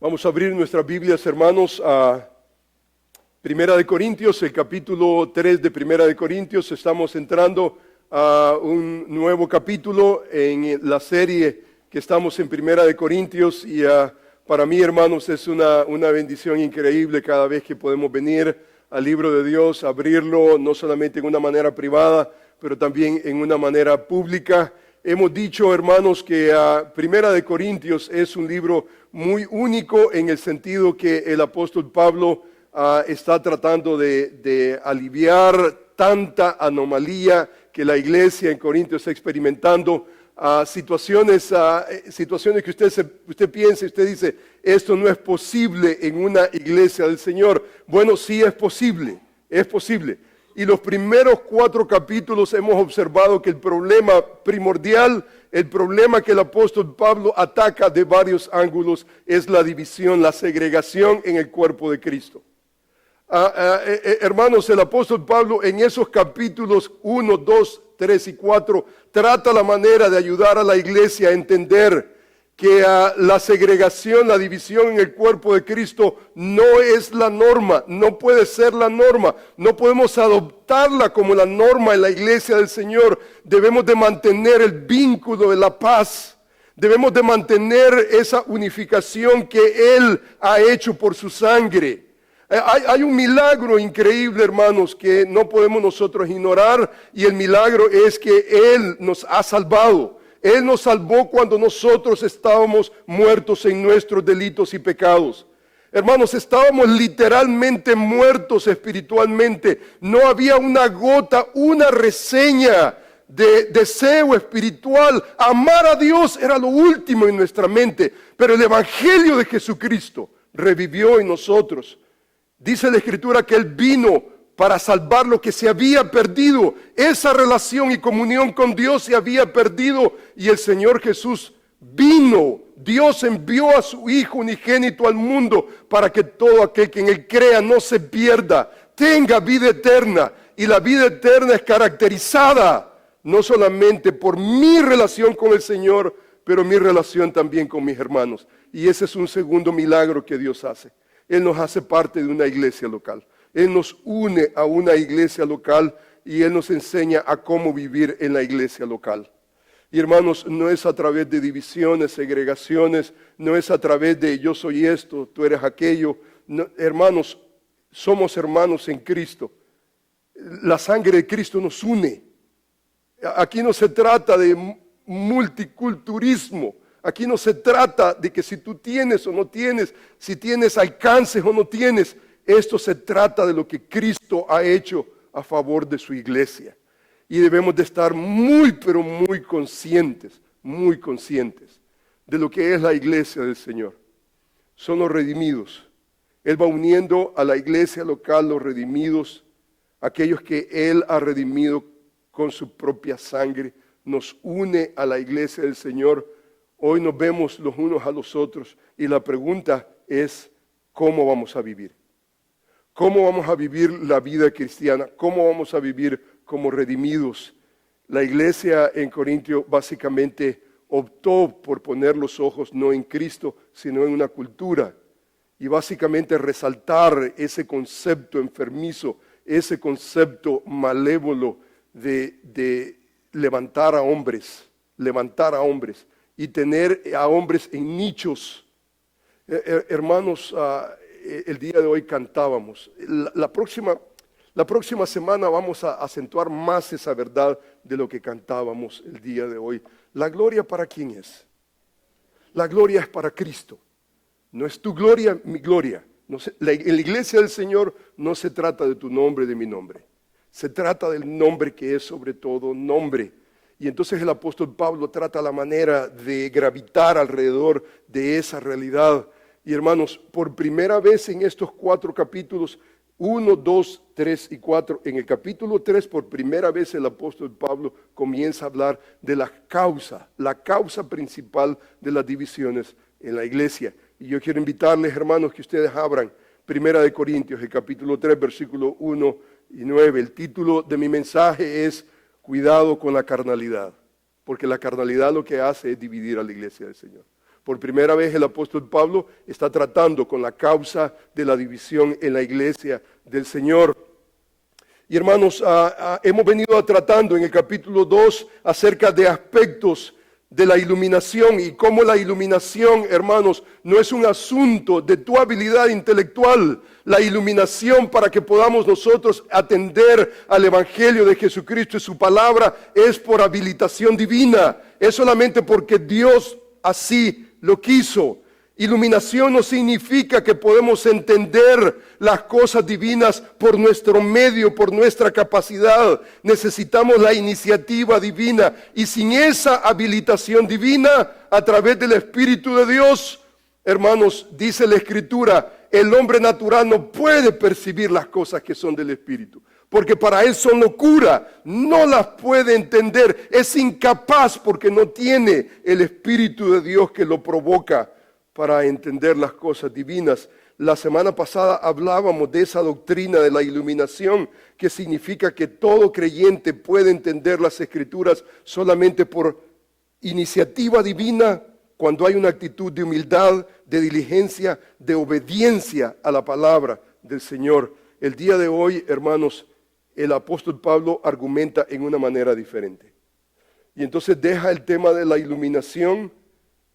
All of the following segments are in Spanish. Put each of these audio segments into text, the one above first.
Vamos a abrir nuestras Biblias, hermanos, a Primera de Corintios, el capítulo 3 de Primera de Corintios. Estamos entrando a un nuevo capítulo en la serie que estamos en Primera de Corintios y para mí, hermanos, es una bendición increíble cada vez que podemos venir al libro de Dios, abrirlo no solamente en una manera privada, pero también en una manera pública. Hemos dicho, hermanos, que Primera de Corintios es un libro muy único en el sentido que el apóstol Pablo está tratando de aliviar tanta anomalía que la iglesia en Corinto está experimentando, situaciones que usted piensa y usted dice, esto no es posible en una iglesia del Señor. Bueno, sí es posible, es posible. Y los primeros 4 capítulos hemos observado que el problema primordial, el problema que el apóstol Pablo ataca de varios ángulos es la división, la segregación en el cuerpo de Cristo. Hermanos, el apóstol Pablo en esos capítulos 1, 2, 3 y 4 trata la manera de ayudar a la iglesia a entender que la segregación, la división en el cuerpo de Cristo no es la norma, no puede ser la norma, no podemos adoptarla como la norma en la iglesia del Señor. Debemos de mantener el vínculo de la paz, debemos de mantener esa unificación que Él ha hecho por su sangre. Hay un milagro increíble, hermanos, que no podemos nosotros ignorar, y el milagro es que Él nos ha salvado. Él nos salvó cuando nosotros estábamos muertos en nuestros delitos y pecados. Hermanos, estábamos literalmente muertos espiritualmente. No había una gota, una reseña de deseo espiritual. Amar a Dios era lo último en nuestra mente. Pero el Evangelio de Jesucristo revivió en nosotros. Dice la Escritura que Él vino para salvar lo que se había perdido. Esa relación y comunión con Dios se había perdido y el Señor Jesús vino. Dios envió a su Hijo unigénito al mundo para que todo aquel que en Él crea no se pierda, tenga vida eterna. Y la vida eterna es caracterizada no solamente por mi relación con el Señor, pero mi relación también con mis hermanos. Y ese es un segundo milagro que Dios hace. Él nos hace parte de una iglesia local. Él nos une a una iglesia local y Él nos enseña a cómo vivir en la iglesia local. Y hermanos, no es a través de divisiones, segregaciones, no es a través de yo soy esto, tú eres aquello. No, hermanos, somos hermanos en Cristo. La sangre de Cristo nos une. Aquí no se trata de multiculturismo. Aquí no se trata de que si tú tienes o no tienes, si tienes alcances o no tienes. Esto se trata de lo que Cristo ha hecho a favor de su iglesia. Y debemos de estar muy, pero muy conscientes de lo que es la iglesia del Señor. Son los redimidos. Él va uniendo a la iglesia local, los redimidos, aquellos que Él ha redimido con su propia sangre. Nos une a la iglesia del Señor. Hoy nos vemos los unos a los otros y la pregunta es, ¿cómo vamos a vivir? ¿Cómo vamos a vivir la vida cristiana? ¿Cómo vamos a vivir como redimidos? La iglesia en Corintio básicamente optó por poner los ojos no en Cristo, sino en una cultura. Y básicamente resaltar ese concepto enfermizo, ese concepto malévolo de levantar a hombres y tener a hombres en nichos. Hermanos, el día de hoy cantábamos. La próxima semana vamos a acentuar más esa verdad de lo que cantábamos el día de hoy. ¿La gloria para quién es? La gloria es para Cristo. No es tu gloria, mi gloria. En la iglesia del Señor no se trata de tu nombre, de mi nombre. Se trata del nombre que es sobre todo nombre. Y entonces el apóstol Pablo trata la manera de gravitar alrededor de esa realidad. Y hermanos, por primera vez en estos 4 capítulos, 1, 2, 3 y 4, en el capítulo 3 por primera vez el apóstol Pablo comienza a hablar de la causa principal de las divisiones en la iglesia. Y yo quiero invitarles, hermanos, que ustedes abran Primera de Corintios, el capítulo 3, versículo 1 y 9. El título de mi mensaje es Cuidado con la carnalidad, porque la carnalidad lo que hace es dividir a la iglesia del Señor. Por primera vez el apóstol Pablo está tratando con la causa de la división en la iglesia del Señor. Y hermanos, hemos venido tratando en el capítulo 2 acerca de aspectos de la iluminación y cómo la iluminación, hermanos, no es un asunto de tu habilidad intelectual. La iluminación para que podamos nosotros atender al Evangelio de Jesucristo y su palabra es por habilitación divina. Es solamente porque Dios así lo quiso. Iluminación no significa que podemos entender las cosas divinas por nuestro medio, por nuestra capacidad. Necesitamos la iniciativa divina y sin esa habilitación divina a través del Espíritu de Dios, hermanos, dice la Escritura, el hombre natural no puede percibir las cosas que son del Espíritu, porque para él son locura, no las puede entender, es incapaz porque no tiene el Espíritu de Dios que lo provoca para entender las cosas divinas. La semana pasada hablábamos de esa doctrina de la iluminación, que significa que todo creyente puede entender las Escrituras solamente por iniciativa divina, cuando hay una actitud de humildad, de diligencia, de obediencia a la palabra del Señor. El día de hoy, hermanos, el apóstol Pablo argumenta en una manera diferente. Y entonces deja el tema de la iluminación.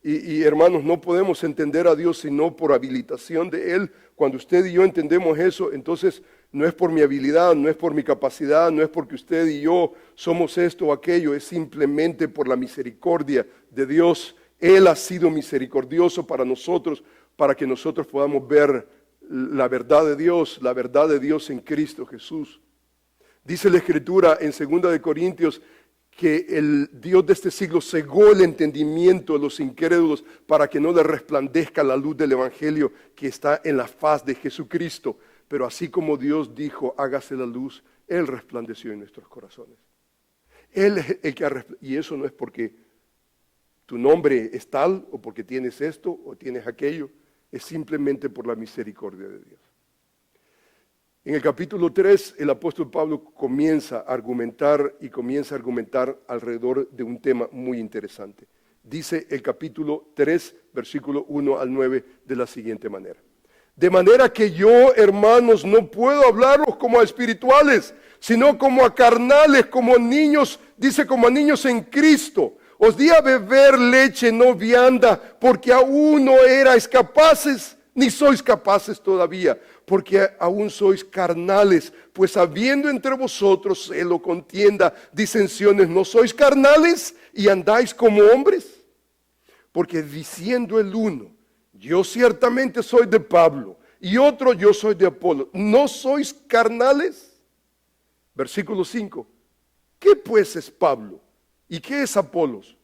Y hermanos, no podemos entender a Dios sino por habilitación de Él. Cuando usted y yo entendemos eso, entonces no es por mi habilidad, no es por mi capacidad, no es porque usted y yo somos esto o aquello, es simplemente por la misericordia de Dios. Él ha sido misericordioso para nosotros, para que nosotros podamos ver la verdad de Dios en Cristo Jesús. Dice la Escritura en 2 de Corintios que el Dios de este siglo cegó el entendimiento de los incrédulos para que no les resplandezca la luz del Evangelio que está en la faz de Jesucristo. Pero así como Dios dijo, hágase la luz, Él resplandeció en nuestros corazones. Él es el que y eso no es porque tu nombre es tal, o porque tienes esto, o tienes aquello, es simplemente por la misericordia de Dios. En el capítulo 3, el apóstol Pablo comienza a argumentar alrededor de un tema muy interesante. Dice el capítulo 3, versículo 1 al 9, de la siguiente manera. De manera que yo, hermanos, no puedo hablaros como a espirituales, sino como a carnales, como niños, dice como a niños en Cristo. Os di a beber leche, no vianda, porque aún no erais capaces, ni sois capaces todavía, porque aún sois carnales, pues habiendo entre vosotros celo, contienda, disensiones, ¿no sois carnales y andáis como hombres? Porque diciendo el uno, yo ciertamente soy de Pablo, y otro, yo soy de Apolo, ¿no sois carnales? Versículo 5, ¿qué pues es Pablo? ¿Y qué es Apolos?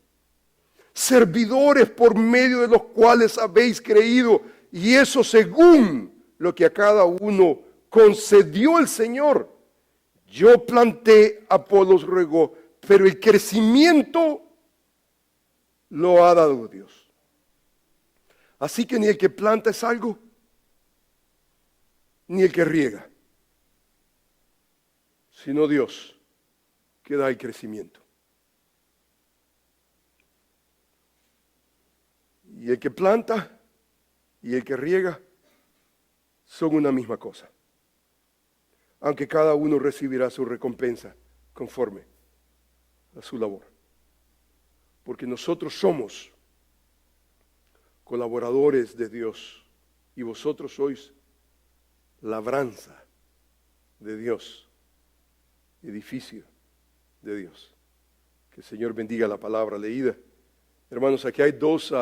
Servidores por medio de los cuales habéis creído, y eso según lo que a cada uno concedió el Señor. Yo planté, Apolos regó, pero el crecimiento lo ha dado Dios. Así que ni el que planta es algo, ni el que riega, sino Dios que da el crecimiento. Y el que planta y el que riega son una misma cosa, aunque cada uno recibirá su recompensa conforme a su labor. Porque nosotros somos colaboradores de Dios y vosotros sois labranza de Dios, edificio de Dios. Que el Señor bendiga la palabra leída. Hermanos, aquí hay dos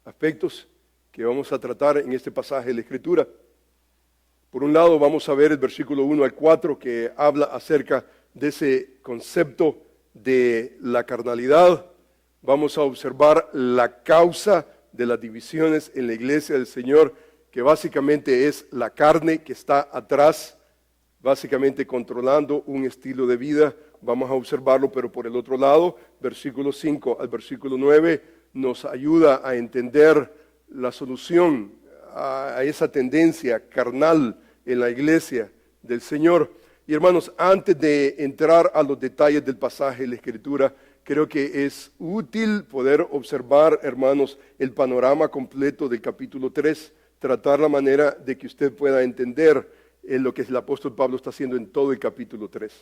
aspectos que vamos a tratar en este pasaje de la Escritura. Por un lado vamos a ver el versículo 1 al 4 que habla acerca de ese concepto de la carnalidad. Vamos a observar la causa de las divisiones en la iglesia del Señor, que básicamente es la carne que está atrás, básicamente controlando un estilo de vida. Vamos a observarlo, pero por el otro lado, versículo 5 al versículo 9 nos ayuda a entender la solución a esa tendencia carnal en la iglesia del Señor. Y hermanos, antes de entrar a los detalles del pasaje de la Escritura, creo que es útil poder observar, hermanos, el panorama completo del capítulo 3, tratar la manera de que usted pueda entender lo que el apóstol Pablo está haciendo en todo el capítulo 3.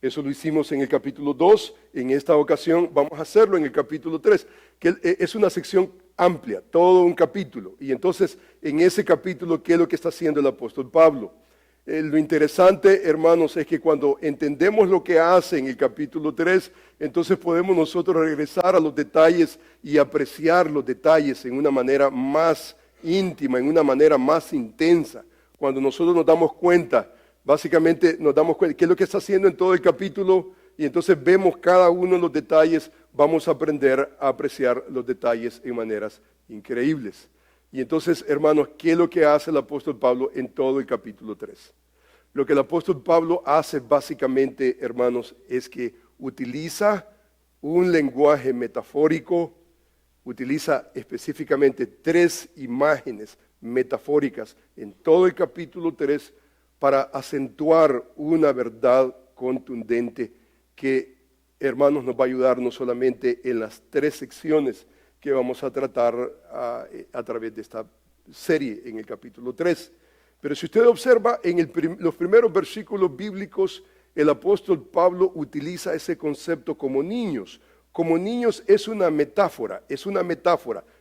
Eso lo hicimos en el capítulo 2, en esta ocasión vamos a hacerlo en el capítulo 3, que es una sección amplia, todo un capítulo. Y entonces, en ese capítulo, ¿qué es lo que está haciendo el apóstol Pablo? Lo interesante, hermanos, es que cuando entendemos lo que hace en el capítulo 3, entonces podemos nosotros regresar a los detalles y apreciar los detalles en una manera más íntima, en una manera más intensa. Cuando nosotros nos damos cuenta, básicamente nos damos cuenta qué es lo que está haciendo en todo el capítulo y entonces vemos cada uno de los detalles, vamos a aprender a apreciar los detalles en maneras increíbles. Y entonces, hermanos, ¿qué es lo que hace el apóstol Pablo en todo el capítulo 3? Lo que el apóstol Pablo hace básicamente, hermanos, es que utiliza un lenguaje metafórico, utiliza específicamente 3 imágenes metafóricas en todo el capítulo 3 para acentuar una verdad contundente que, hermanos, nos va a ayudar no solamente en las 3 secciones que vamos a tratar a través de esta serie en el capítulo 3. Pero si usted observa en los primeros versículos bíblicos, el apóstol Pablo utiliza ese concepto como niños. Como niños es una metáfora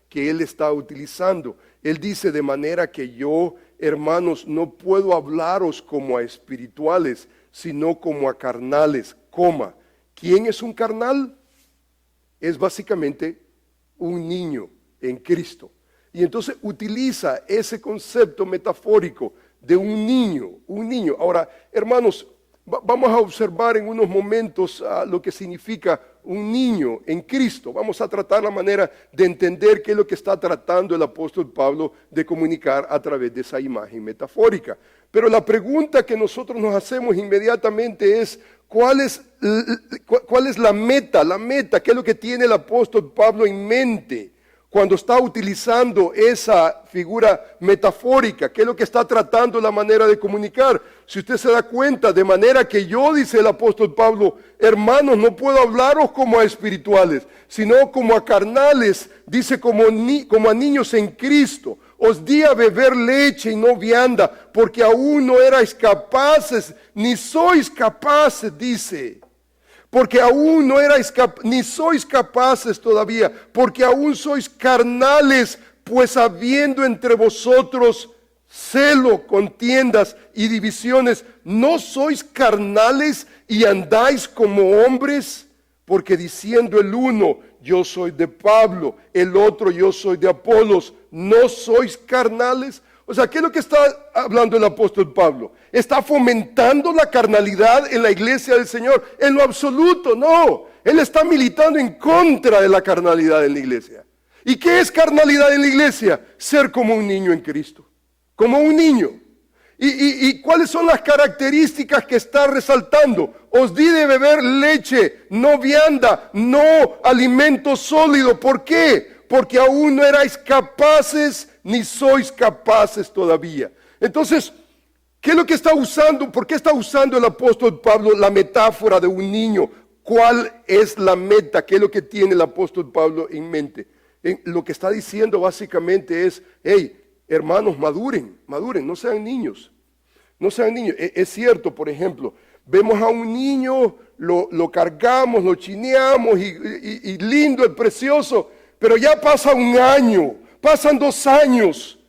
que él está utilizando. Él dice, de manera que yo, hermanos, no puedo hablaros como a espirituales, sino como a carnales, ¿Quién es un carnal? Es básicamente un niño en Cristo. Y entonces utiliza ese concepto metafórico de un niño. Ahora, hermanos, vamos a observar en unos momentos lo que significa un niño en Cristo. Vamos a tratar la manera de entender qué es lo que está tratando el apóstol Pablo de comunicar a través de esa imagen metafórica. Pero la pregunta que nosotros nos hacemos inmediatamente es, ¿cuál es la meta? ¿Qué es lo que tiene el apóstol Pablo en mente cuando está utilizando esa figura metafórica? ¿Qué es lo que está tratando la manera de comunicar? Si usted se da cuenta, de manera que yo, dice el apóstol Pablo, hermanos, no puedo hablaros como a espirituales, sino como a carnales, dice como a niños en Cristo. Os di a beber leche y no vianda, porque aún no erais capaces, ni sois capaces, dice. Porque aún no erais ni sois capaces todavía, porque aún sois carnales, pues habiendo entre vosotros celo, contiendas y divisiones, ¿no sois carnales y andáis como hombres? Porque diciendo el uno, yo soy de Pablo, el otro, yo soy de Apolos, ¿no sois carnales? O sea, ¿qué es lo que está hablando el apóstol Pablo? ¿Está fomentando la carnalidad en la iglesia del Señor? En lo absoluto, no. Él está militando en contra de la carnalidad en la iglesia. ¿Y qué es carnalidad en la iglesia? Ser como un niño en Cristo. Como un niño. ¿Y cuáles son las características que está resaltando? Os di de beber leche, no vianda, no alimento sólido. ¿Por qué? Porque aún no erais capaces, ni sois capaces todavía. Entonces, ¿qué es lo que está usando? ¿Por qué está usando el apóstol Pablo la metáfora de un niño? ¿Cuál es la meta? ¿Qué es lo que tiene el apóstol Pablo en mente? Lo que está diciendo básicamente es, hey, hermanos, maduren, no sean niños. No sean niños. Es cierto, por ejemplo, vemos a un niño, lo cargamos, lo chineamos y lindo, es precioso, pero ya pasa un año, pasan 2 años.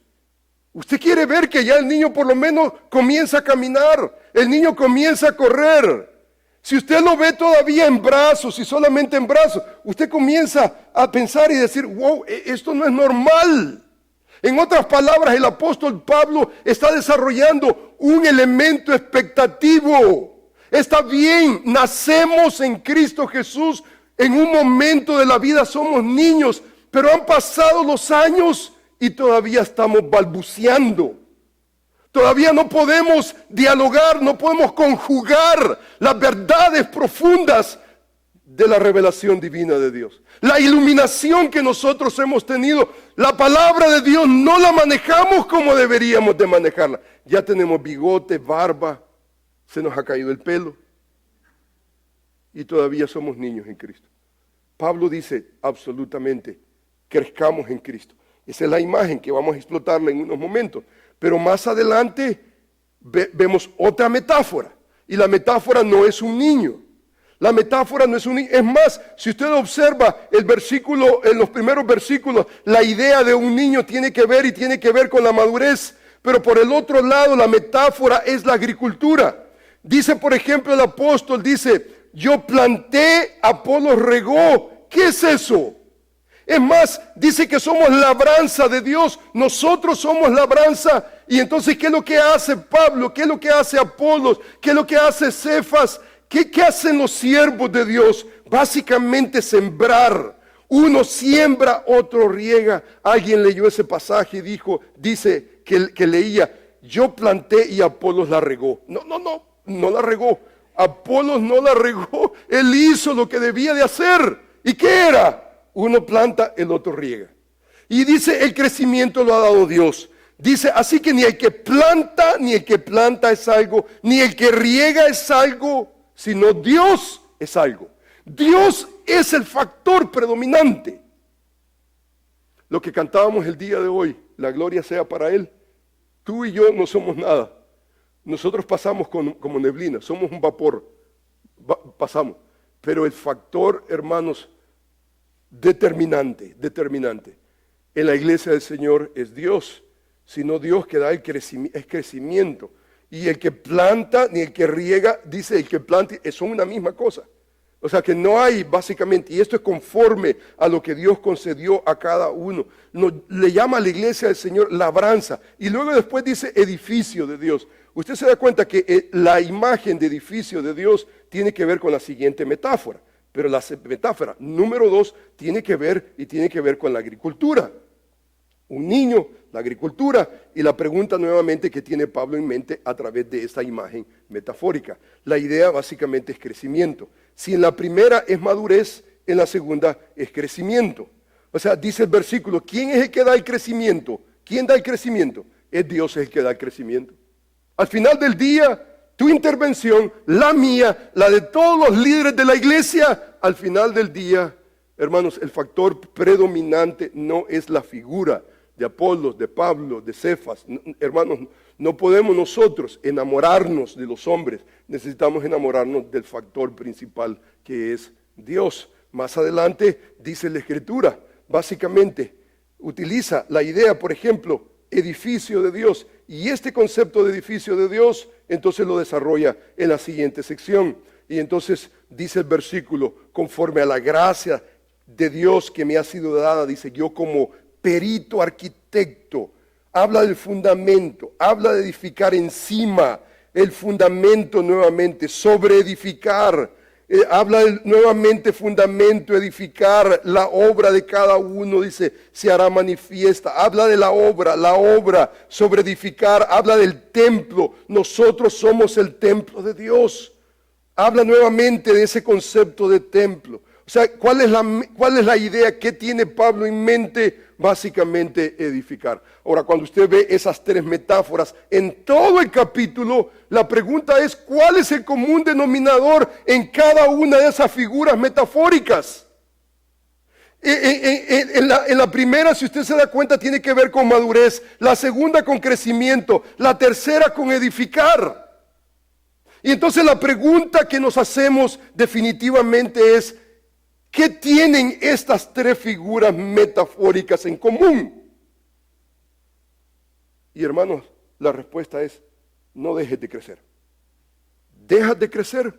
Usted quiere ver que ya el niño por lo menos comienza a caminar, el niño comienza a correr. Si usted lo ve todavía en brazos y solamente en brazos, usted comienza a pensar y decir, wow, esto no es normal. En otras palabras, el apóstol Pablo está desarrollando un elemento expectativo. Está bien, nacemos en Cristo Jesús. En un momento de la vida somos niños, pero han pasado los años y todavía estamos balbuceando. Todavía no podemos dialogar, no podemos conjugar las verdades profundas de la revelación divina de Dios. La iluminación que nosotros hemos tenido, la palabra de Dios no la manejamos como deberíamos de manejarla. Ya tenemos bigote, barba, se nos ha caído el pelo y todavía somos niños en Cristo. Pablo dice absolutamente, crezcamos en Cristo. Esa es la imagen que vamos a explotarla en unos momentos. Pero más adelante vemos otra metáfora. Y la metáfora no es un niño. La metáfora no es un niño. Es más, si usted observa el versículo, en los primeros versículos, la idea de un niño tiene que ver con la madurez. Pero por el otro lado, la metáfora es la agricultura. Dice, por ejemplo, el apóstol, dice, yo planté, Apolos regó. ¿Qué es eso? Es más, dice que somos labranza de Dios. Nosotros somos labranza. Y entonces, ¿qué es lo que hace Pablo? ¿Qué es lo que hace Apolos? ¿Qué es lo que hace Cefas? ¿Qué hacen los siervos de Dios? Básicamente sembrar. Uno siembra, otro riega. Alguien leyó ese pasaje y dice que leía, yo planté y Apolos la regó. No la regó. Apolos no la regó. Él hizo lo que debía de hacer. ¿Y qué era? Uno planta, el otro riega. Y dice, el crecimiento lo ha dado Dios. Dice, así que ni el que planta es algo, ni el que riega es algo, sino Dios es algo. Dios es el factor predominante. Lo que cantábamos el día de hoy, la gloria sea para Él. Tú y yo no somos nada. Nosotros pasamos como neblina, somos un vapor. Pasamos. Pero el factor, hermanos, determinante en la iglesia del Señor es Dios, sino Dios que da es crecimiento. Y el que planta ni el que riega, dice el que planta, son una misma cosa. O sea que no hay básicamente, y esto es conforme a lo que Dios concedió a cada uno. Le llama a la iglesia del Señor labranza, y luego después dice edificio de Dios. Usted se da cuenta que la imagen de edificio de Dios tiene que ver con la siguiente metáfora. Pero la metáfora número 2 tiene que ver con la agricultura. Un niño, la agricultura, y la pregunta nuevamente que tiene Pablo en mente a través de esta imagen metafórica. La idea básicamente es crecimiento. Si en la primera es madurez, en la segunda es crecimiento. O sea, dice el versículo, ¿quién es el que da el crecimiento? ¿Quién da el crecimiento? Es Dios el que da el crecimiento. Al final del día, tu intervención, la mía, la de todos los líderes de la iglesia, al final del día, hermanos, el factor predominante no es la figura de Apolos, de Pablo, de Cefas. Hermanos, no podemos nosotros enamorarnos de los hombres, necesitamos enamorarnos del factor principal que es Dios. Más adelante dice la Escritura, básicamente utiliza la idea, por ejemplo, edificio de Dios. Y este concepto de edificio de Dios, entonces lo desarrolla en la siguiente sección. Y entonces dice el versículo, conforme a la gracia de Dios que me ha sido dada, dice, yo como perito arquitecto, habla del fundamento, habla de edificar encima, el fundamento nuevamente, sobre edificar. Habla nuevamente fundamento, edificar, la obra de cada uno, dice, se hará manifiesta. Habla de la obra, sobre edificar, habla del templo. Nosotros somos el templo de Dios. Habla nuevamente de ese concepto de templo. O sea, ¿cuál es la idea que tiene Pablo en mente? Básicamente edificar. Ahora, cuando usted ve esas tres metáforas en todo el capítulo, la pregunta es, ¿cuál es el común denominador en cada una de esas figuras metafóricas? En la primera, si usted se da cuenta, tiene que ver con madurez. La segunda con crecimiento. La tercera con edificar. Y entonces la pregunta que nos hacemos definitivamente es, ¿qué tienen estas tres figuras metafóricas en común? Y hermanos, la respuesta es, no dejes de crecer. Dejas de crecer,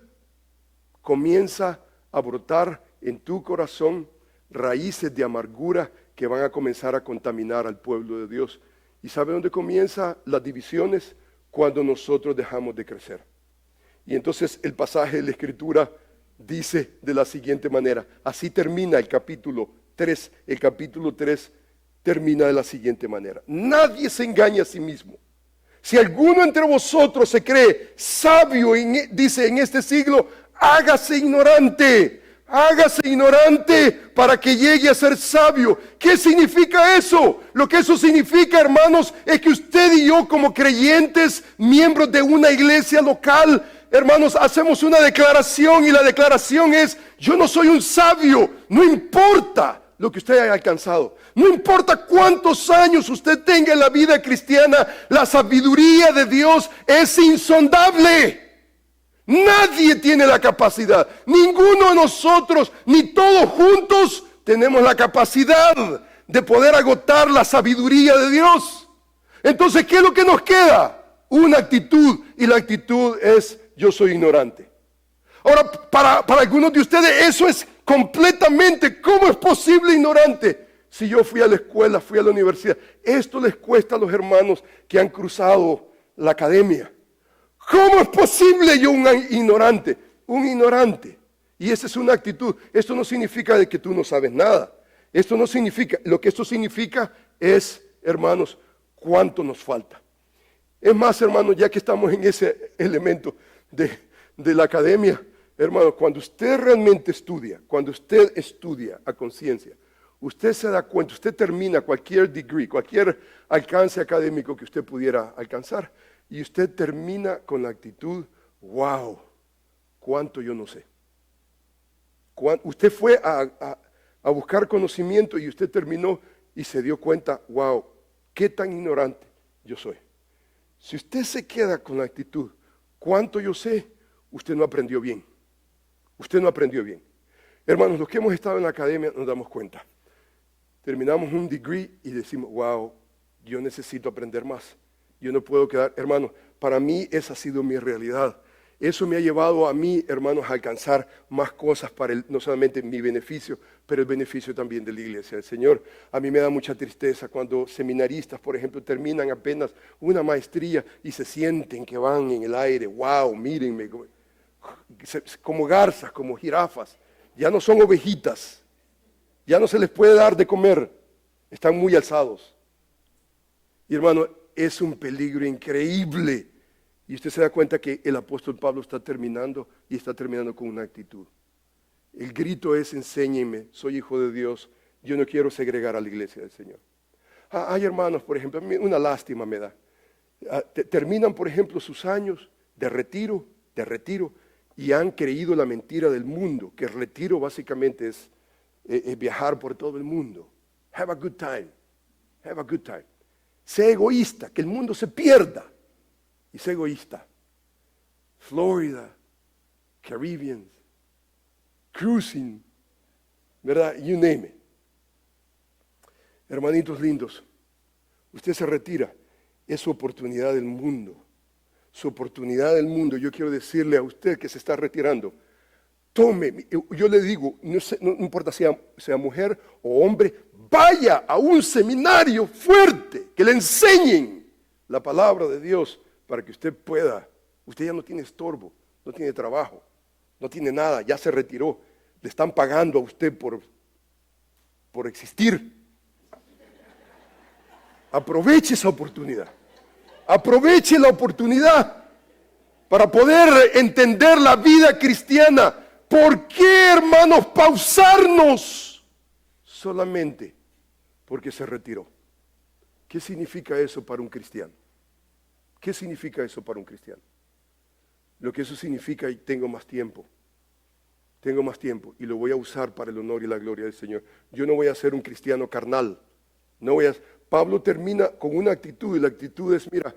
comienza a brotar en tu corazón raíces de amargura que van a comenzar a contaminar al pueblo de Dios. ¿Y sabe dónde comienzan las divisiones? Cuando nosotros dejamos de crecer. Y entonces el pasaje de la Escritura dice de la siguiente manera, así termina el capítulo 3. El capítulo 3 termina de la siguiente manera. Nadie se engaña a sí mismo. Si alguno entre vosotros se cree sabio, dice en este siglo, hágase ignorante para que llegue a ser sabio. ¿Qué significa eso? Lo que eso significa, hermanos, es que usted y yo como creyentes, miembros de una iglesia local, hermanos, hacemos una declaración y la declaración es: yo no soy un sabio, no importa lo que usted haya alcanzado, no importa cuántos años usted tenga en la vida cristiana, la sabiduría de Dios es insondable. Nadie tiene la capacidad, ninguno de nosotros, ni todos juntos, tenemos la capacidad de poder agotar la sabiduría de Dios. Entonces, ¿qué es lo que nos queda? Una actitud, y la actitud es: yo soy ignorante. Ahora, para algunos de ustedes eso es completamente: ¿cómo es posible ignorante? Si yo fui a la escuela, fui a la universidad. Esto les cuesta a los hermanos que han cruzado la academia. ¿Cómo es posible yo un ignorante? Un ignorante. Y esa es una actitud. Esto no significa de que tú no sabes nada. Esto no significa, lo que esto significa es, hermanos, cuánto nos falta. Es más, hermanos, ya que estamos en ese elemento de la academia, hermanos, cuando usted realmente estudia, cuando usted estudia a conciencia, usted se da cuenta, usted termina cualquier degree, cualquier alcance académico que usted pudiera alcanzar, y usted termina con la actitud: wow, cuánto yo no sé. Usted fue a buscar conocimiento y usted terminó y se dio cuenta: wow, qué tan ignorante yo soy. Si usted se queda con la actitud: cuánto yo sé, usted no aprendió bien. Usted no aprendió bien. Hermanos, los que hemos estado en la academia nos damos cuenta. Terminamos un degree y decimos: wow, yo necesito aprender más. Yo no puedo quedar, hermanos, para mí esa ha sido mi realidad. Eso me ha llevado a mí, hermanos, a alcanzar más cosas para no solamente mi beneficio, pero el beneficio también de la iglesia del Señor. A mí me da mucha tristeza cuando seminaristas, por ejemplo, terminan apenas una maestría y se sienten que van en el aire. Wow, mírenme, como garzas, como jirafas. Ya no son ovejitas, ya no se les puede dar de comer, están muy alzados. Y hermano, es un peligro increíble. Y usted se da cuenta que el apóstol Pablo está terminando, y está terminando con una actitud. El grito es: enséñenme, soy hijo de Dios, yo no quiero segregar a la iglesia del Señor. Hay hermanos, por ejemplo, una lástima me da. Terminan, por ejemplo, sus años de retiro, y han creído la mentira del mundo, que el retiro básicamente es viajar por todo el mundo. Have a good time, have a good time. Sé egoísta, que el mundo se pierda. Y sé egoísta. Florida, Caribbean, cruising, ¿verdad? You name it. Hermanitos lindos, usted se retira, es su oportunidad del mundo. Su oportunidad del mundo. Yo quiero decirle a usted que se está retirando: tome, yo le digo, no importa sea mujer o hombre, vaya a un seminario fuerte, que le enseñen la palabra de Dios, para que usted pueda. Usted ya no tiene estorbo, no tiene trabajo, no tiene nada, ya se retiró. Le están pagando a usted por existir. Aproveche esa oportunidad. Aproveche la oportunidad para poder entender la vida cristiana. ¿Por qué, hermanos, pausarnos? Solamente porque se retiró. ¿Qué significa eso para un cristiano? ¿Qué significa eso para un cristiano? Lo que eso significa: y tengo más tiempo y lo voy a usar para el honor y la gloria del Señor. Yo no voy a ser un cristiano carnal. Pablo termina con una actitud, y la actitud es: mira,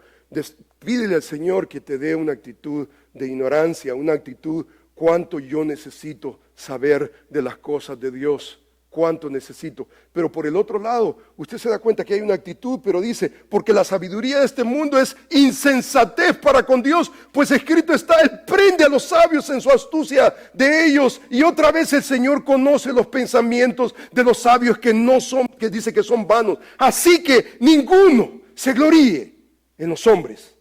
pídele al Señor que te dé una actitud de ignorancia, una actitud: cuánto yo necesito saber de las cosas de Dios. Cuánto necesito. Pero por el otro lado, usted se da cuenta que hay una actitud, pero dice: porque la sabiduría de este mundo es insensatez para con Dios, pues escrito está: Él prende a los sabios en su astucia de ellos. Y otra vez el Señor conoce los pensamientos de los sabios, que dice que son vanos. Así que ninguno se gloríe en los hombres,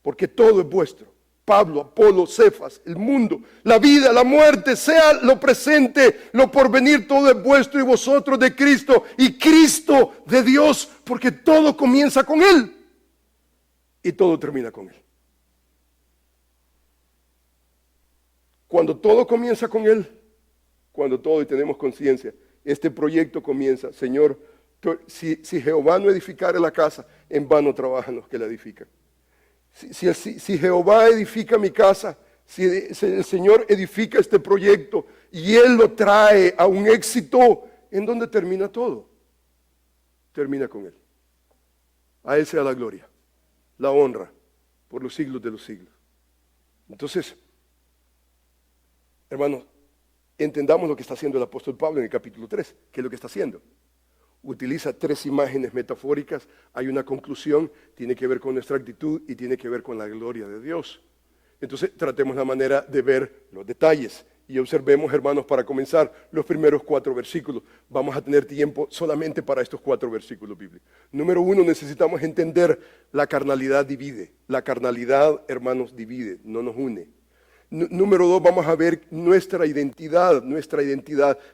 porque todo es vuestro. Pablo, Apolo, Cefas, el mundo, la vida, la muerte, sea lo presente, lo porvenir, todo es vuestro, y vosotros de Cristo, y Cristo de Dios, porque todo comienza con Él y todo termina con Él. Cuando todo comienza con Él, cuando todo, y tenemos conciencia, este proyecto comienza: Señor, si Jehová no edificare la casa, en vano trabajan los que la edifican. Si Jehová edifica mi casa, si el Señor edifica este proyecto y Él lo trae a un éxito, ¿en dónde termina todo? Termina con Él. A Él sea la gloria, la honra, por los siglos de los siglos. Entonces, hermanos, entendamos lo que está haciendo el apóstol Pablo en el capítulo 3. ¿Qué es lo que está haciendo? Utiliza 3 imágenes metafóricas, hay una conclusión, tiene que ver con nuestra actitud y tiene que ver con la gloria de Dios. Entonces tratemos la manera de ver los detalles y observemos, hermanos, para comenzar los primeros 4 versículos. Vamos a tener tiempo solamente para estos 4 versículos bíblicos. Número 1, necesitamos entender la carnalidad divide. La carnalidad, hermanos, divide, no nos une. Número 2, vamos a ver nuestra identidad,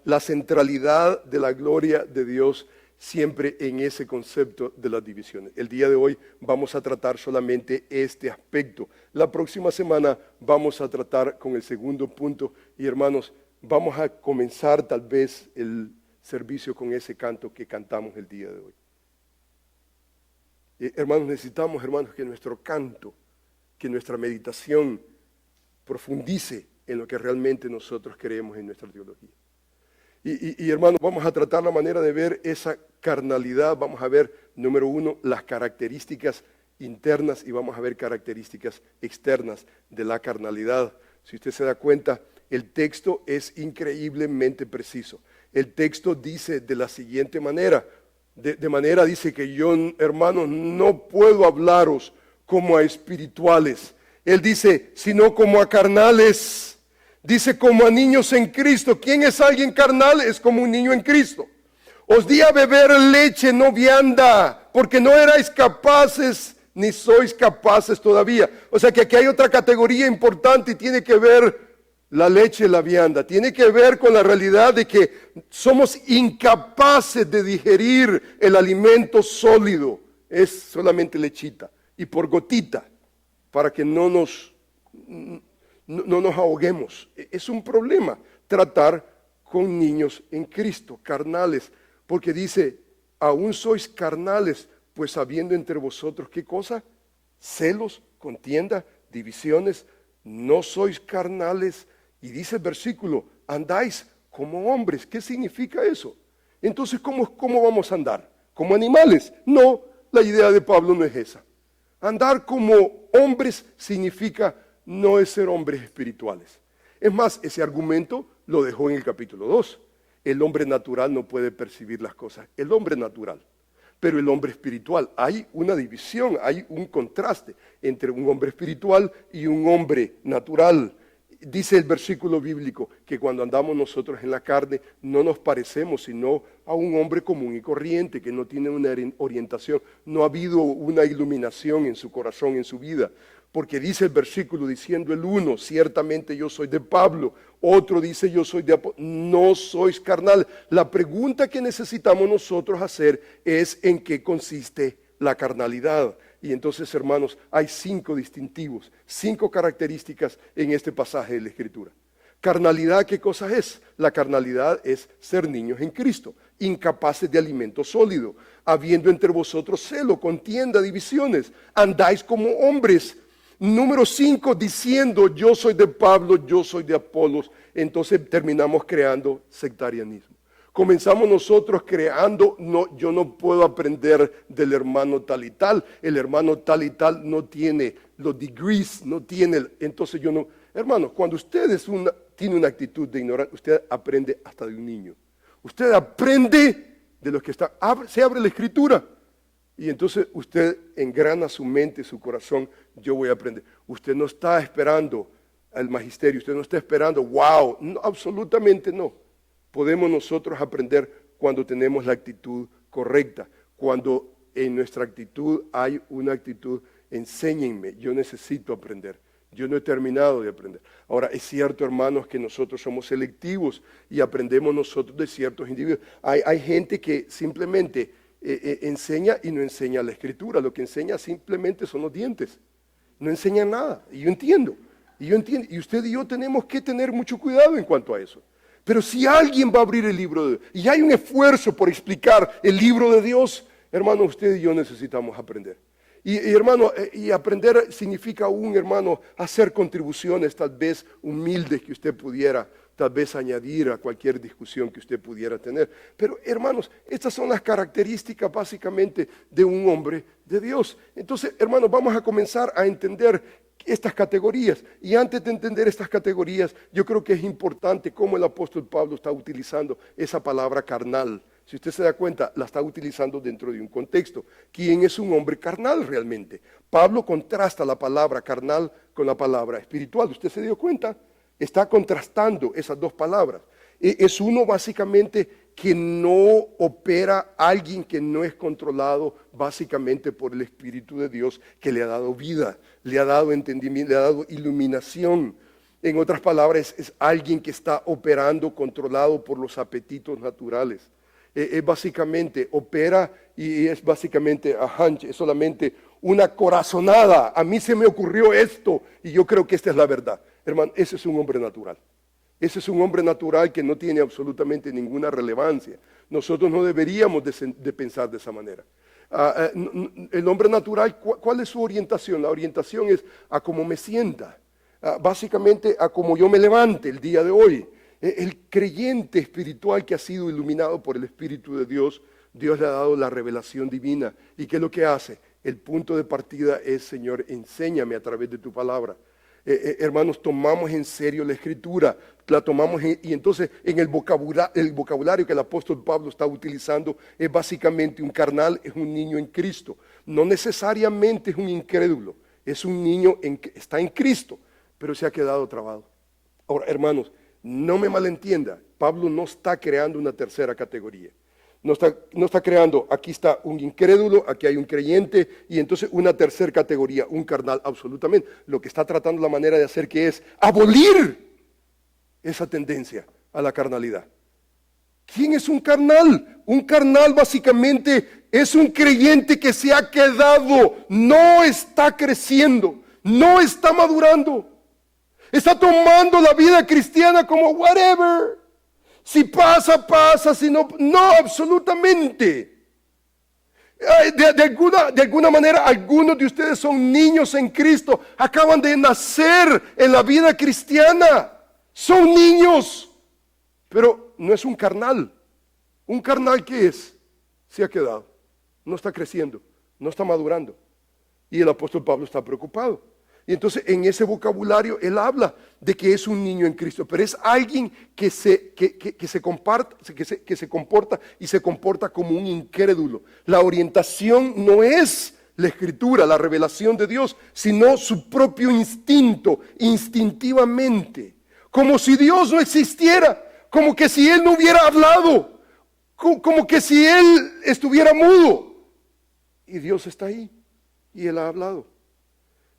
la centralidad de la gloria de Dios siempre en ese concepto de las divisiones. El día de hoy vamos a tratar solamente este aspecto. La próxima semana vamos a tratar con el segundo punto y hermanos, vamos a comenzar tal vez el servicio con ese canto que cantamos el día de hoy. Hermanos, necesitamos, hermanos, que nuestro canto, que nuestra meditación profundice en lo que realmente nosotros creemos en nuestra teología. Y hermanos, vamos a tratar la manera de ver esa carnalidad. Vamos a ver, número 1, las características internas y vamos a ver características externas de la carnalidad. Si usted se da cuenta, el texto es increíblemente preciso. El texto dice de la siguiente manera, dice que yo, hermanos, no puedo hablaros como a espirituales. Él dice, sino como a carnales. Dice, como a niños en Cristo. ¿Quién es alguien carnal? Es como un niño en Cristo. Os di a beber leche, no vianda, porque no erais capaces, ni sois capaces todavía. O sea que aquí hay otra categoría importante y tiene que ver la leche y la vianda. Tiene que ver con la realidad de que somos incapaces de digerir el alimento sólido. Es solamente lechita y por gotita, para que no nos ahoguemos. Es un problema tratar con niños en Cristo, carnales, porque dice, aún sois carnales, pues habiendo entre vosotros, ¿qué cosa? Celos, contienda, divisiones, no sois carnales. Y dice el versículo, andáis como hombres. ¿Qué significa eso? Entonces, ¿cómo vamos a andar? ¿Como animales? No, la idea de Pablo no es esa. Andar como hombres significa no es ser hombres espirituales. Es más, ese argumento lo dejó en el capítulo 2. El hombre natural no puede percibir las cosas. El hombre natural. Pero el hombre espiritual, hay una división, hay un contraste entre un hombre espiritual y un hombre natural. Dice el versículo bíblico que cuando andamos nosotros en la carne no nos parecemos sino a un hombre común y corriente que no tiene una orientación, no ha habido una iluminación en su corazón, en su vida. Porque dice el versículo diciendo el uno, ciertamente yo soy de Pablo, otro dice yo soy de Apolo, no sois carnal. La pregunta que necesitamos nosotros hacer es en qué consiste la carnalidad. Y entonces, hermanos, hay 5 distintivos, 5 características en este pasaje de la Escritura. Carnalidad, ¿qué cosa es? La carnalidad es ser niños en Cristo, incapaces de alimento sólido, habiendo entre vosotros celo, contienda, divisiones, andáis como hombres. Número 5, diciendo yo soy de Pablo, yo soy de Apolos, entonces terminamos creando sectarianismo. Comenzamos nosotros creando, no, yo no puedo aprender del hermano tal y tal, el hermano tal y tal no tiene los degrees, no tiene, entonces yo no. Hermanos, cuando usted tiene una actitud de ignorancia, usted aprende hasta de un niño. Usted aprende de los que están, se abre la Escritura y entonces usted engrana su mente, su corazón, yo voy a aprender. Usted no está esperando al magisterio, usted no está esperando, wow, no, absolutamente no. Podemos nosotros aprender cuando tenemos la actitud correcta, cuando en nuestra actitud hay una actitud, enséñenme, yo necesito aprender, yo no he terminado de aprender. Ahora, es cierto, hermanos, que nosotros somos selectivos y aprendemos nosotros de ciertos individuos. Hay gente que simplemente enseña y no enseña la Escritura, lo que enseña simplemente son los dientes, no enseña nada, y yo entiendo, y usted y yo tenemos que tener mucho cuidado en cuanto a eso. Pero si alguien va a abrir el libro de Dios y hay un esfuerzo por explicar el libro de Dios, hermano, usted y yo necesitamos aprender. Y, hermano, y aprender significa aún, hermano, hacer contribuciones tal vez humildes que usted pudiera tal vez añadir a cualquier discusión que usted pudiera tener. Pero, hermanos, estas son las características básicamente de un hombre de Dios. Entonces, hermanos, vamos a comenzar a entender estas categorías. Y antes de entender estas categorías, yo creo que es importante cómo el apóstol Pablo está utilizando esa palabra carnal. Si usted se da cuenta, la está utilizando dentro de un contexto. ¿Quién es un hombre carnal realmente? Pablo contrasta la palabra carnal con la palabra espiritual. ¿Usted se dio cuenta? Está contrastando esas dos palabras. Es uno básicamente que no opera, alguien que no es controlado básicamente por el Espíritu de Dios, que le ha dado vida, le ha dado entendimiento, le ha dado iluminación. En otras palabras, es alguien que está operando, controlado por los apetitos naturales. Básicamente opera y es básicamente a hunch, es solamente una corazonada. A mí se me ocurrió esto y yo creo que esta es la verdad. Hermano, ese es un hombre natural. Ese es un hombre natural que no tiene absolutamente ninguna relevancia. Nosotros no deberíamos de pensar de esa manera. El hombre natural, ¿cuál es su orientación? La orientación es a cómo me sienta, básicamente a cómo yo me levante el día de hoy. El creyente espiritual que ha sido iluminado por el Espíritu de Dios, Dios le ha dado la revelación divina. ¿Y qué es lo que hace? El punto de partida es, Señor, enséñame a través de tu palabra. Hermanos, tomamos en serio la Escritura, la tomamos y entonces en el vocabulario que el apóstol Pablo está utilizando es básicamente un carnal, es un niño en Cristo. No necesariamente es un incrédulo, es un niño que está en Cristo, pero se ha quedado trabado. Ahora, hermanos, no me malentienda, Pablo no está creando una tercera categoría. No está creando, aquí está un incrédulo, aquí hay un creyente y entonces una tercera categoría, un carnal, absolutamente. Lo que está tratando la manera de hacer que es abolir esa tendencia a la carnalidad. ¿Quién es un carnal? Un carnal básicamente es un creyente que se ha quedado, no está creciendo, no está madurando. Está tomando la vida cristiana como whatever. Si pasa, pasa, si no, no, absolutamente. De alguna manera, algunos de ustedes son niños en Cristo, acaban de nacer en la vida cristiana, son niños, pero no es un carnal. ¿Un carnal qué es? Se ha quedado, no está creciendo, no está madurando. Y el apóstol Pablo está preocupado. Y entonces en ese vocabulario él habla de que es un niño en Cristo, pero es alguien que se comporta y se comporta como un incrédulo. La orientación no es la Escritura, la revelación de Dios, sino su propio instinto, instintivamente. Como si Dios no existiera, como que si Él no hubiera hablado, como que si Él estuviera mudo. Y Dios está ahí y Él ha hablado.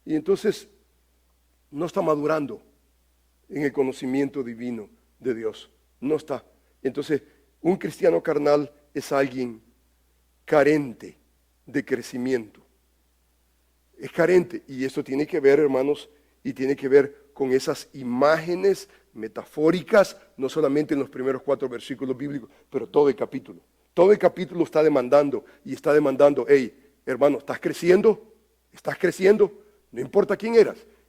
Y entonces no está madurando en el conocimiento divino de Dios. No está. Entonces, un cristiano carnal es alguien carente de crecimiento. Es carente. Y esto tiene que ver, hermanos, y tiene que ver con esas imágenes metafóricas, no solamente en los primeros 4 versículos bíblicos, pero todo el capítulo. Todo el capítulo está demandando, hey, hermano, ¿estás creciendo? ¿Estás creciendo? No importa quién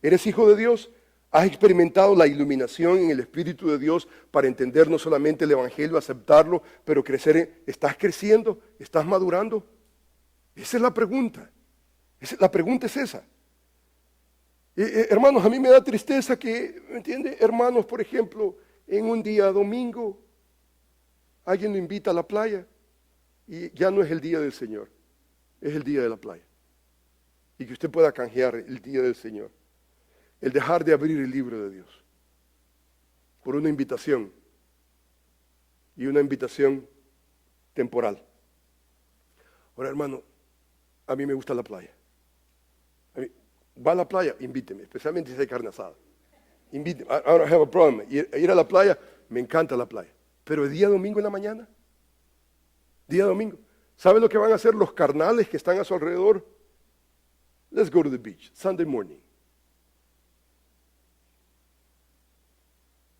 eres hijo de Dios, has experimentado la iluminación en el Espíritu de Dios para entender no solamente el Evangelio, aceptarlo, pero crecer. ¿Estás creciendo? ¿Estás madurando? Esa es la pregunta. La pregunta es esa. Hermanos, a mí me da tristeza que, ¿me entiende? Hermanos, por ejemplo, en un día domingo, alguien lo invita a la playa y ya no es el día del Señor, es el día de la playa. Y que usted pueda canjear el día del Señor. El dejar de abrir el libro de Dios. Por una invitación. Y una invitación temporal. Ahora, hermano, a mí me gusta la playa. ¿Va a la playa? Invíteme, especialmente si hay carne asada. Invíteme. I don't have a problem. Ir a la playa, me encanta la playa. Pero el día domingo en la mañana. Día domingo. ¿Sabe lo que van a hacer los carnales que están a su alrededor? Let's go to the beach, Sunday morning.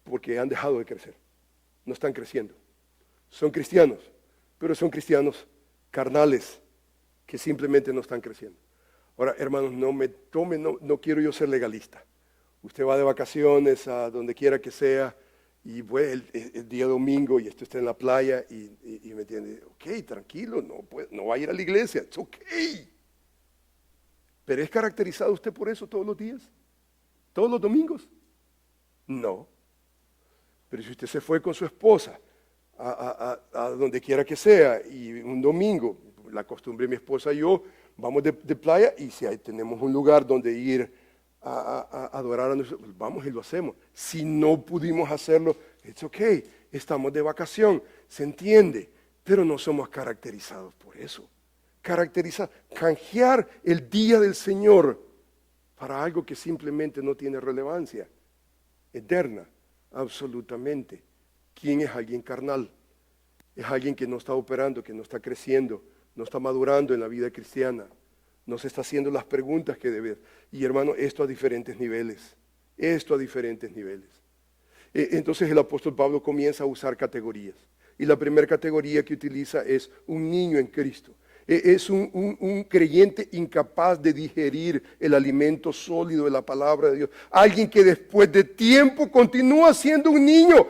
Porque han dejado de crecer. No están creciendo. Son cristianos, pero son cristianos carnales que simplemente no están creciendo. Ahora, hermanos, no quiero yo ser legalista. Usted va de vacaciones a donde quiera que sea y pues, el día domingo y esto está en la playa y me entiende, ok, tranquilo, no va a ir a la iglesia, it's ok. ¿Pero es caracterizado usted por eso todos los días? ¿Todos los domingos? No. Pero si usted se fue con su esposa a donde quiera que sea y un domingo, la costumbre de mi esposa y yo, vamos de playa y si ahí tenemos un lugar donde ir a adorar a nosotros, pues vamos y lo hacemos. Si no pudimos hacerlo, it's okay, estamos de vacación, se entiende, pero no somos caracterizados por eso. Canjear el día del Señor para algo que simplemente no tiene relevancia eterna, absolutamente. ¿Quién es alguien carnal? Es alguien que no está operando, que no está creciendo, no está madurando en la vida cristiana, no se está haciendo las preguntas que debe. Y hermano, esto a diferentes niveles, Entonces el apóstol Pablo comienza a usar categorías. Y la primera categoría que utiliza es un niño en Cristo. Es un creyente incapaz de digerir el alimento sólido de la palabra de Dios. Alguien que después de tiempo continúa siendo un niño,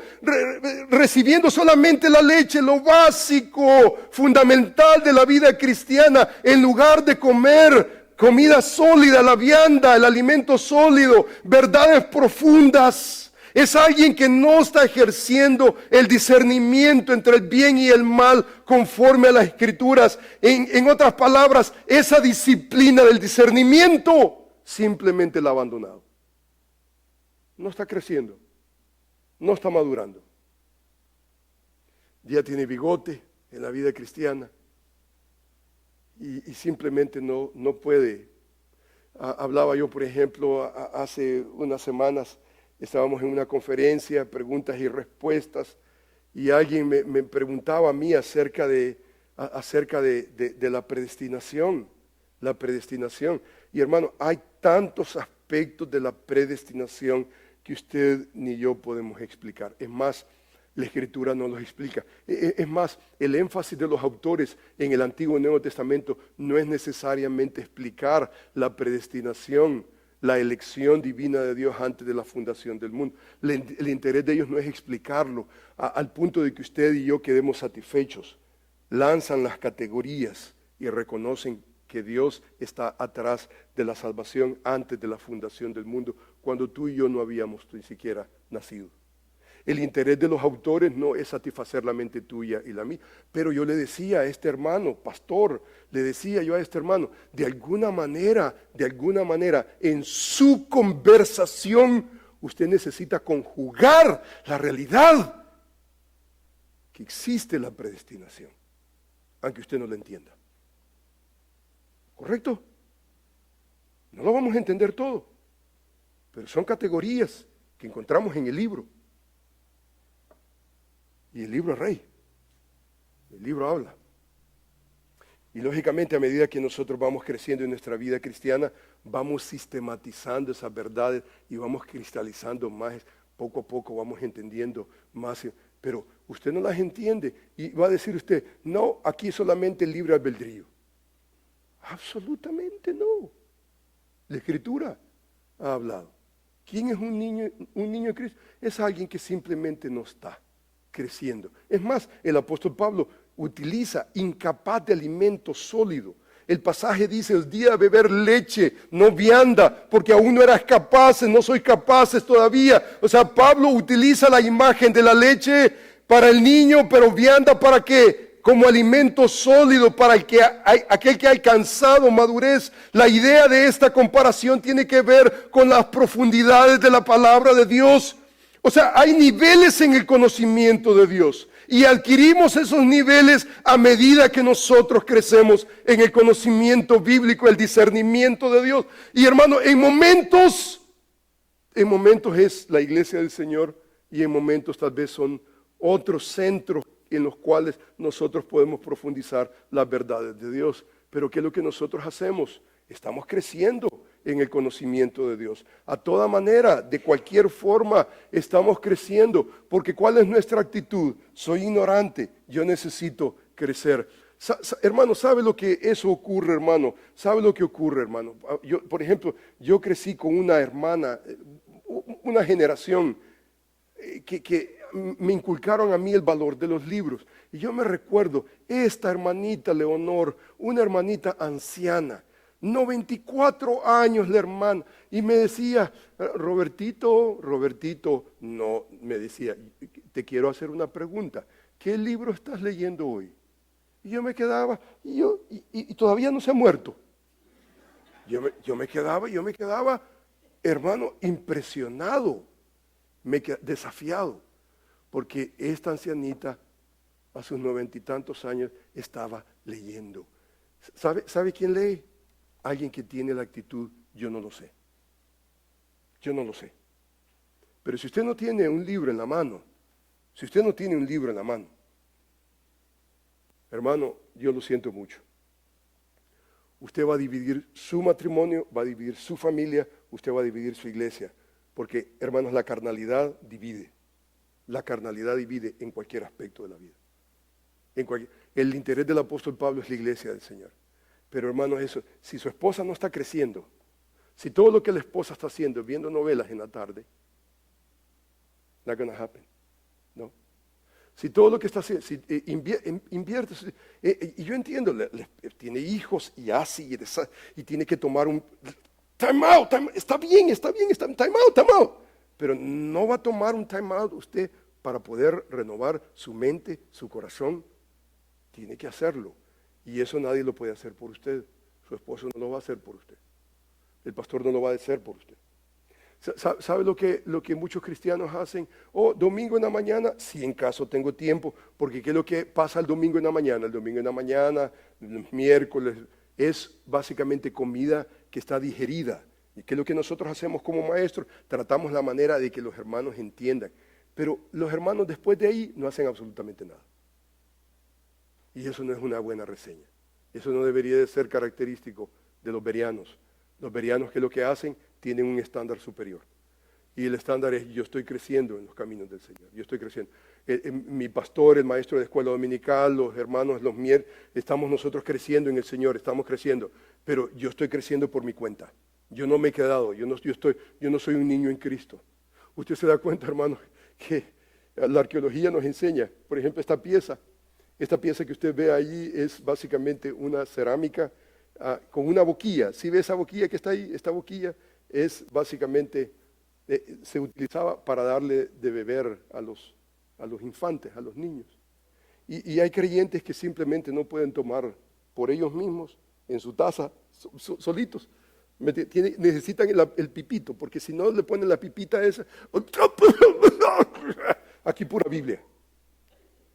recibiendo solamente la leche, lo básico, fundamental de la vida cristiana, en lugar de comer comida sólida, la vianda, el alimento sólido, verdades profundas. Es alguien que no está ejerciendo el discernimiento entre el bien y el mal conforme a las Escrituras. En otras palabras, esa disciplina del discernimiento simplemente la ha abandonado. No está creciendo, no está madurando. Ya tiene bigote en la vida cristiana y simplemente no puede. Hablaba yo, por ejemplo, hace unas semanas. Estábamos en una conferencia, preguntas y respuestas, y alguien me preguntaba a mí acerca de la predestinación. La predestinación. Y hermano, hay tantos aspectos de la predestinación que usted ni yo podemos explicar. Es más, la Escritura no los explica. Es más, el énfasis de los autores en el Antiguo y Nuevo Testamento no es necesariamente explicar la predestinación, la elección divina de Dios antes de la fundación del mundo. El interés de ellos no es explicarlo al punto de que usted y yo quedemos satisfechos. Lanzan las categorías y reconocen que Dios está atrás de la salvación antes de la fundación del mundo, cuando tú y yo no habíamos ni siquiera nacido. El interés de los autores no es satisfacer la mente tuya y la mía. Pero yo le decía a este hermano, pastor, de alguna manera, en su conversación, usted necesita conjugar la realidad que existe la predestinación, aunque usted no la entienda. ¿Correcto? No lo vamos a entender todo, pero son categorías que encontramos en el libro. Y el libro es rey. El libro habla. Y lógicamente a medida que nosotros vamos creciendo en nuestra vida cristiana, vamos sistematizando esas verdades y vamos cristalizando más. Poco a poco vamos entendiendo más. Pero usted no las entiende y va a decir usted, no, aquí solamente el libre albedrío. Absolutamente no. La Escritura ha hablado. ¿Quién es un niño en Cristo? Es alguien que simplemente no está creciendo. Es más, el apóstol Pablo utiliza incapaz de alimento sólido. El pasaje dice, el día de beber leche, no vianda, porque aún no eras capaces, no sois capaces todavía. O sea, Pablo utiliza la imagen de la leche para el niño, pero vianda para qué? Como alimento sólido para aquel que ha alcanzado madurez. La idea de esta comparación tiene que ver con las profundidades de la palabra de Dios. O sea, hay niveles en el conocimiento de Dios y adquirimos esos niveles a medida que nosotros crecemos en el conocimiento bíblico, el discernimiento de Dios. Y hermano, en momentos es la iglesia del Señor y en momentos tal vez son otros centros en los cuales nosotros podemos profundizar las verdades de Dios. Pero ¿qué es lo que nosotros hacemos? Estamos creciendo en el conocimiento de Dios. A toda manera, de cualquier forma, estamos creciendo. Porque ¿cuál es nuestra actitud? Soy ignorante, yo necesito crecer. Hermano, ¿sabe lo que eso ocurre, hermano? ¿Sabe lo que ocurre, hermano? Yo, por ejemplo, yo crecí con una hermana, una generación que me inculcaron a mí el valor de los libros. Y yo me recuerdo, esta hermanita Leonor, una hermanita anciana, 94 años la hermana, y me decía, Robertito, no, me decía, te quiero hacer una pregunta, ¿qué libro estás leyendo hoy? Y yo me quedaba, y todavía no se ha muerto. Yo me quedaba, hermano, impresionado, desafiado, porque esta ancianita a sus 90 y tantos años estaba leyendo. ¿Sabe quién lee? Alguien que tiene la actitud, yo no lo sé. Yo no lo sé. Pero si usted no tiene un libro en la mano, hermano, yo lo siento mucho. Usted va a dividir su matrimonio, va a dividir su familia, usted va a dividir su iglesia. Porque, hermanos, la carnalidad divide. La carnalidad divide en cualquier aspecto de la vida. El interés del apóstol Pablo es la iglesia del Señor. Pero, hermanos, eso, si su esposa no está creciendo, si todo lo que la esposa está haciendo es viendo novelas en la tarde, not gonna happen. No. Si todo lo que está haciendo, si invierte, y yo entiendo, tiene hijos y así, y tiene que tomar un time out, está bien, time out. Pero no va a tomar un time out usted para poder renovar su mente, su corazón. Tiene que hacerlo. Y eso nadie lo puede hacer por usted. Su esposo no lo va a hacer por usted. El pastor no lo va a hacer por usted. ¿Sabe lo que muchos cristianos hacen? Domingo en la mañana, si en caso tengo tiempo, porque ¿qué es lo que pasa el domingo en la mañana? El domingo en la mañana, el miércoles, es básicamente comida que está digerida. ¿Y qué es lo que nosotros hacemos como maestros? Tratamos la manera de que los hermanos entiendan. Pero los hermanos después de ahí no hacen absolutamente nada. Y eso no es una buena reseña. Eso no debería de ser característico de los bereanos. Los bereanos, que lo que hacen, tienen un estándar superior. Y el estándar es, yo estoy creciendo en los caminos del Señor. Yo estoy creciendo. Mi pastor, el maestro de escuela dominical, los hermanos, estamos nosotros creciendo en el Señor, estamos creciendo. Pero yo estoy creciendo por mi cuenta. Yo no me he quedado, yo no soy un niño en Cristo. Usted se da cuenta, hermano, que la arqueología nos enseña, por ejemplo, esta pieza que usted ve allí es básicamente una cerámica con una boquilla. ¿Sí ve esa boquilla que está ahí? Esta boquilla es básicamente, se utilizaba para darle de beber a los infantes, a los niños. Y hay creyentes que simplemente no pueden tomar por ellos mismos en su taza, solitos. Necesitan el pipito, porque si no le ponen la pipita esa, aquí pura Biblia.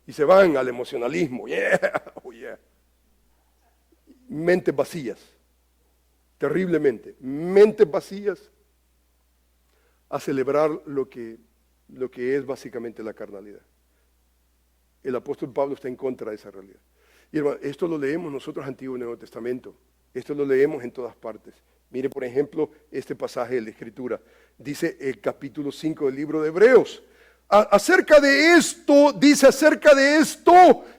Y se van al emocionalismo. Oh yeah. Mentes vacías. Terriblemente. Mentes vacías a celebrar lo que es básicamente la carnalidad. El apóstol Pablo está en contra de esa realidad. Y hermano, esto lo leemos nosotros Antiguo y Nuevo Testamento. Esto lo leemos en todas partes. Mire, por ejemplo, este pasaje de la Escritura. Dice el capítulo 5 del libro de Hebreos. Acerca de esto,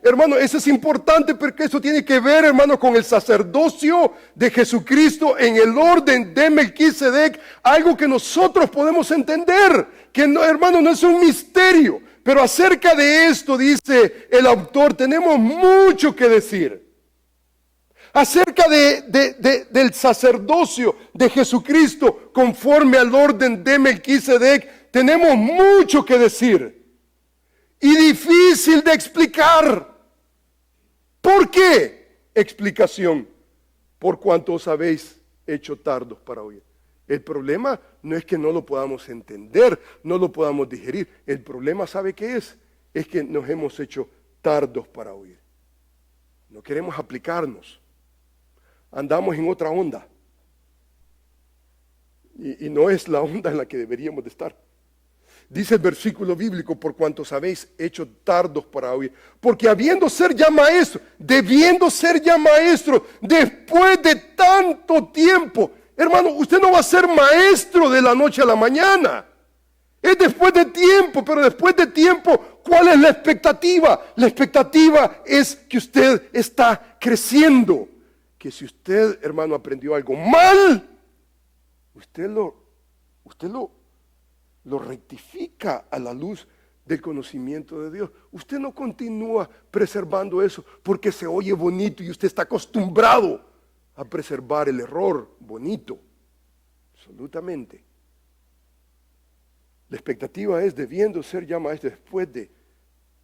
hermano, eso es importante porque eso tiene que ver, hermano, con el sacerdocio de Jesucristo en el orden de Melquisedec, algo que nosotros podemos entender, que no, hermano, no es un misterio, pero acerca de esto, dice el autor, tenemos mucho que decir. Acerca del sacerdocio de Jesucristo conforme al orden de Melquisedec, tenemos mucho que decir y difícil de explicar. ¿Por qué? Explicación: por cuanto os habéis hecho tardos para oír. El problema no es que no lo podamos entender, no lo podamos digerir. El problema, ¿sabe qué es? Es que nos hemos hecho tardos para oír. No queremos aplicarnos. Andamos en otra onda. Y no es la onda en la que deberíamos de estar. Dice el versículo bíblico: por cuantos habéis hecho tardos para oír. Porque debiendo ser ya maestro, después de tanto tiempo. Hermano, usted no va a ser maestro de la noche a la mañana. Es después de tiempo, pero después de tiempo, ¿cuál es la expectativa? La expectativa es que usted está creciendo. Que si usted, hermano, aprendió algo mal, usted lo rectifica a la luz del conocimiento de Dios. Usted no continúa preservando eso porque se oye bonito y usted está acostumbrado a preservar el error bonito. Absolutamente. La expectativa es, debiendo ser ya maestro después de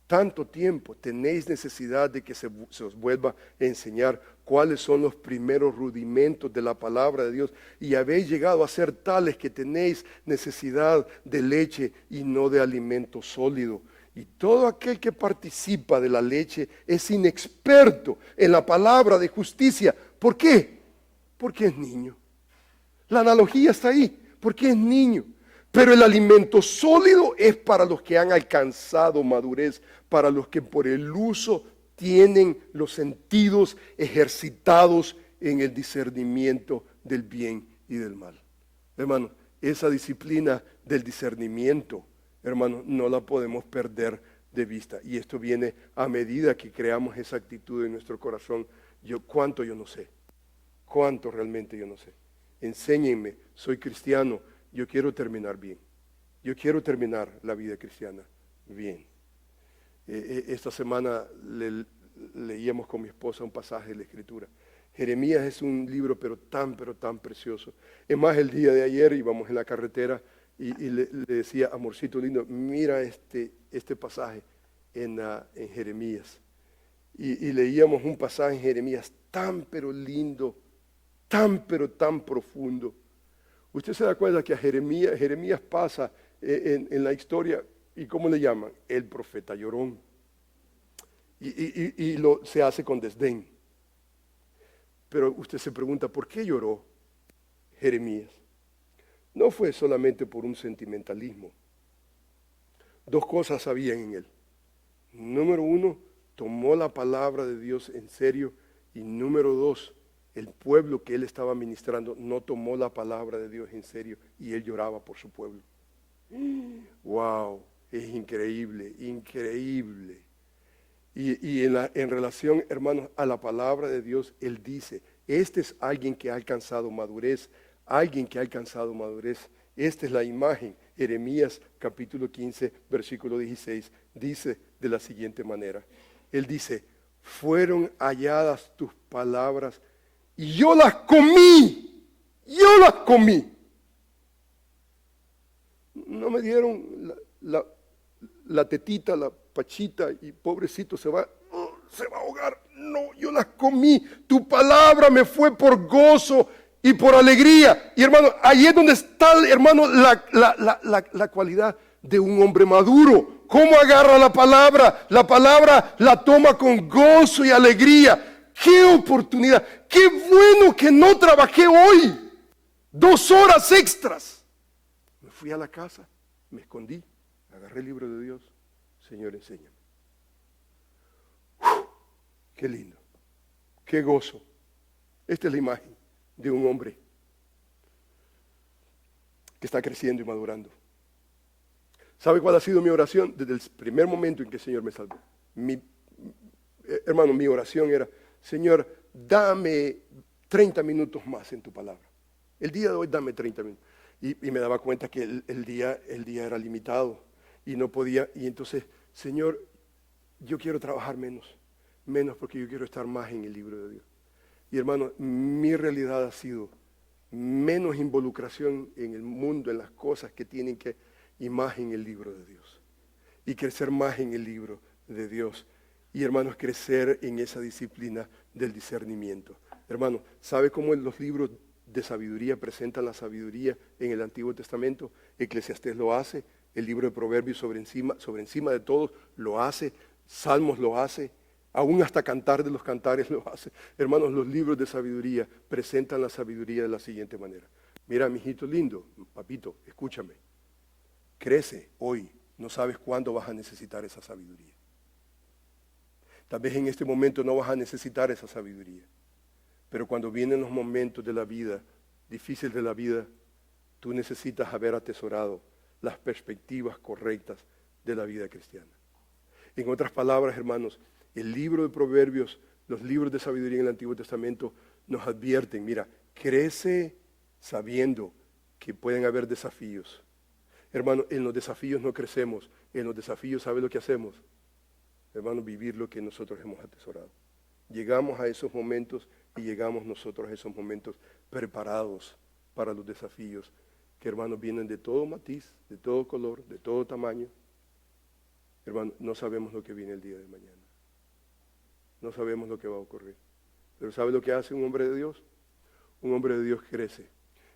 tanto tiempo, tenéis necesidad de que se os vuelva a enseñar cuáles son los primeros rudimentos de la palabra de Dios, y habéis llegado a ser tales que tenéis necesidad de leche y no de alimento sólido. Y todo aquel que participa de la leche es inexperto en la palabra de justicia. ¿Por qué? Porque es niño. La analogía está ahí, porque es niño. Pero el alimento sólido es para los que han alcanzado madurez, para los que por el uso tienen los sentidos ejercitados en el discernimiento del bien y del mal. Hermano, esa disciplina del discernimiento, hermano, no la podemos perder de vista. Y esto viene a medida que creamos esa actitud en nuestro corazón. ¿Cuánto yo no sé? ¿Cuánto realmente yo no sé? Enséñenme, soy cristiano. Yo quiero terminar bien. Yo quiero terminar la vida cristiana bien. Esta semana leíamos con mi esposa un pasaje de la Escritura. Jeremías es un libro pero tan precioso. Es más, el día de ayer íbamos en la carretera y le decía, amorcito lindo, mira este pasaje en Jeremías. Y leíamos un pasaje en Jeremías tan pero lindo, tan pero tan profundo. Usted se da cuenta que a Jeremías pasa en la historia, ¿y cómo le llaman? El profeta llorón. Y se hace con desdén. Pero usted se pregunta, ¿por qué lloró Jeremías? No fue solamente por un sentimentalismo. Dos cosas habían en él. Número uno, tomó la palabra de Dios en serio. Y número dos, el pueblo que él estaba ministrando no tomó la palabra de Dios en serio y él lloraba por su pueblo. ¡Wow! Es increíble, increíble. Y en relación, hermanos, a la palabra de Dios, él dice, este es alguien que ha alcanzado madurez, alguien que ha alcanzado madurez. Esta es la imagen. Jeremías capítulo 15, versículo 16, dice de la siguiente manera. Él dice, fueron halladas tus palabras y yo las comí. No me dieron la tetita, la pachita y pobrecito se va a ahogar. No, yo las comí. Tu palabra me fue por gozo y por alegría. Y hermano, ahí es donde está, hermano, la cualidad de un hombre maduro. ¿Cómo agarra la palabra? La palabra la toma con gozo y alegría. ¡Qué oportunidad! ¡Qué bueno que no trabajé hoy! 2 horas extras. Me fui a la casa, me escondí, agarré el libro de Dios. Señor, enséñame. ¡Qué lindo! ¡Qué gozo! Esta es la imagen de un hombre que está creciendo y madurando. ¿Sabe cuál ha sido mi oración? Desde el primer momento en que el Señor me salvó. Hermano, mi oración era, Señor, dame 30 minutos más en tu palabra. El día de hoy dame 30 minutos. Y me daba cuenta que el día era limitado y no podía. Y entonces, Señor, yo quiero trabajar menos porque yo quiero estar más en el libro de Dios. Y hermano, mi realidad ha sido menos involucración en el mundo, en las cosas que tienen que, y más en el libro de Dios. Y crecer más en el libro de Dios. Y hermanos, crecer en esa disciplina del discernimiento. Hermano, ¿sabe cómo los libros de sabiduría presentan la sabiduría en el Antiguo Testamento? Eclesiastés lo hace, el libro de Proverbios sobre encima de todos lo hace, Salmos lo hace, aún hasta Cantar de los Cantares lo hace. Hermanos, los libros de sabiduría presentan la sabiduría de la siguiente manera. Mira, mijito lindo, papito, escúchame. Crece hoy, no sabes cuándo vas a necesitar esa sabiduría. Tal vez en este momento no vas a necesitar esa sabiduría. Pero cuando vienen los momentos de la vida, difíciles de la vida, tú necesitas haber atesorado las perspectivas correctas de la vida cristiana. En otras palabras, hermanos, el libro de Proverbios, los libros de sabiduría en el Antiguo Testamento nos advierten, mira, crece sabiendo que pueden haber desafíos. Hermano, en los desafíos no crecemos, en los desafíos, ¿sabe lo que hacemos? Hermano, vivir lo que nosotros hemos atesorado. Llegamos a esos momentos y llegamos nosotros a esos momentos preparados para los desafíos que, hermanos, vienen de todo matiz, de todo color, de todo tamaño. Hermano, no sabemos lo que viene el día de mañana. No sabemos lo que va a ocurrir. Pero ¿sabe lo que hace un hombre de Dios? Un hombre de Dios crece.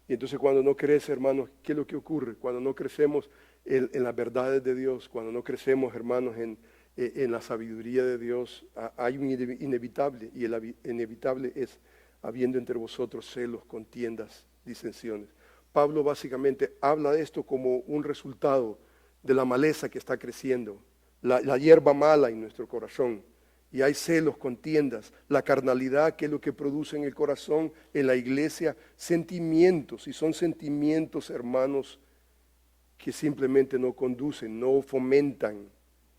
Y entonces cuando no crece, hermanos, ¿qué es lo que ocurre? Cuando no crecemos en las verdades de Dios, cuando no crecemos, hermanos, en la sabiduría de Dios, hay un inevitable, y el inevitable es habiendo entre vosotros celos, contiendas, disensiones. Pablo básicamente habla de esto como un resultado de la maleza que está creciendo, la hierba mala en nuestro corazón. Y hay celos, contiendas, la carnalidad, que es lo que produce en el corazón, en la iglesia, sentimientos. Y son sentimientos, hermanos, que simplemente no conducen, no fomentan,